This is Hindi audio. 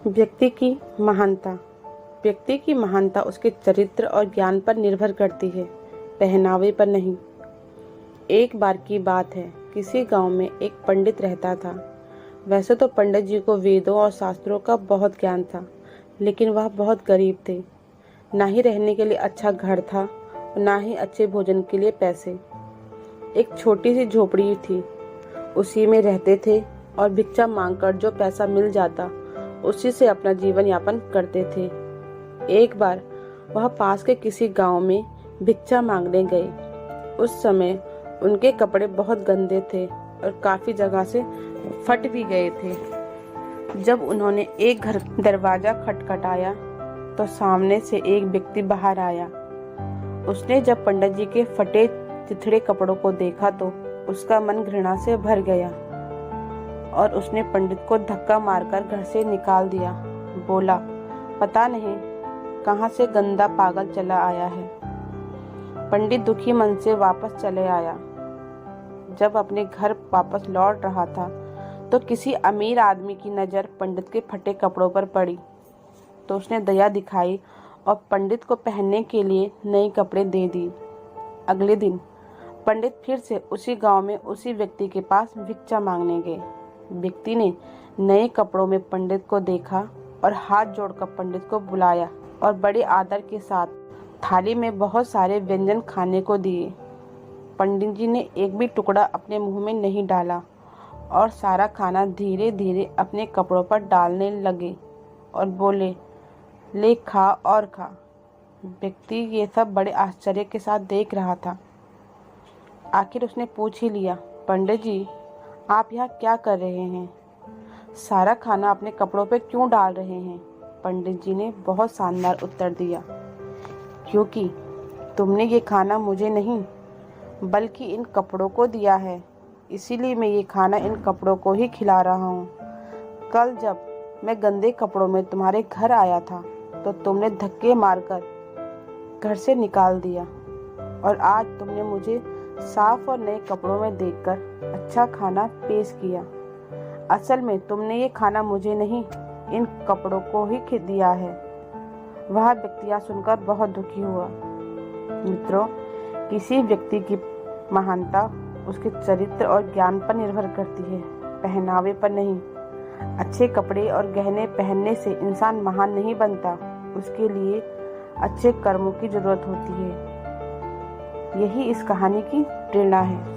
व्यक्ति की महानता। व्यक्ति की महानता उसके चरित्र और ज्ञान पर निर्भर करती है, पहनावे पर नहीं। एक बार की बात है, किसी गांव में एक पंडित रहता था। वैसे तो पंडित जी को वेदों और शास्त्रों का बहुत ज्ञान था, लेकिन वह बहुत गरीब थे। ना ही रहने के लिए अच्छा घर था और ना ही अच्छे भोजन के लिए पैसे। एक छोटी सी झोपड़ी थी, उसी में रहते थे और भिक्षा मांगकर जो पैसा मिल जाता उसी से अपना जीवन यापन करते थे। एक बार वह पास के किसी गांव में भिक्षा मांगने गए। उस समय उनके कपड़े बहुत गंदे थे और काफी जगह से फट भी गए थे। जब उन्होंने एक घर दरवाजा खटखटाया तो सामने से एक व्यक्ति बाहर आया। उसने जब पंडित जी के फटे चिथड़े कपड़ों को देखा तो उसका मन घृणा से भर गया और उसने पंडित को धक्का मारकर घर से निकाल दिया। बोला, पता नहीं कहां से गंदा पागल चला आया है। पंडित दुखी मन से वापस चले आया। जब अपने घर वापस लौट रहा था तो किसी अमीर आदमी की नज़र पंडित के फटे कपड़ों पर पड़ी, तो उसने दया दिखाई और पंडित को पहनने के लिए नए कपड़े दे दी। अगले दिन पंडित फिर से उसी गांव में उसी व्यक्ति के पास भिक्षा मांगने गए। व्यक्ति ने नए कपड़ों में पंडित को देखा और हाथ जोड़कर पंडित को बुलाया और बड़े आदर के साथ थाली में बहुत सारे व्यंजन खाने को दिए। पंडित जी ने एक भी टुकड़ा अपने मुंह में नहीं डाला और सारा खाना धीरे धीरे अपने कपड़ों पर डालने लगे और बोले, ले खा और खा। व्यक्ति ये सब बड़े आश्चर्य के साथ देख रहा था। आखिर उसने पूछ ही लिया, पंडित जी, आप यहाँ क्या कर रहे हैं? सारा खाना अपने कपड़ों पे क्यों डाल रहे हैं? पंडित जी ने बहुत शानदार उत्तर दिया, क्योंकि तुमने ये खाना मुझे नहीं बल्कि इन कपड़ों को दिया है, इसीलिए मैं ये खाना इन कपड़ों को ही खिला रहा हूँ। कल जब मैं गंदे कपड़ों में तुम्हारे घर आया था तो तुमने धक्के मारकर घर से निकाल दिया और आज तुमने मुझे साफ और नए कपड़ों में देखकर अच्छा खाना पेश किया। असल में तुमने ये खाना मुझे नहीं, इन कपड़ों को ही दिया है। वह व्यक्ति यह सुनकर बहुत दुखी हुआ। मित्रों, किसी व्यक्ति की महानता उसके चरित्र और ज्ञान पर निर्भर करती है, पहनावे पर नहीं। अच्छे कपड़े और गहने पहनने से इंसान महान नहीं बनता, उसके लिए अच्छे कर्मों की जरूरत होती है। यही इस कहानी की प्रेरणा है।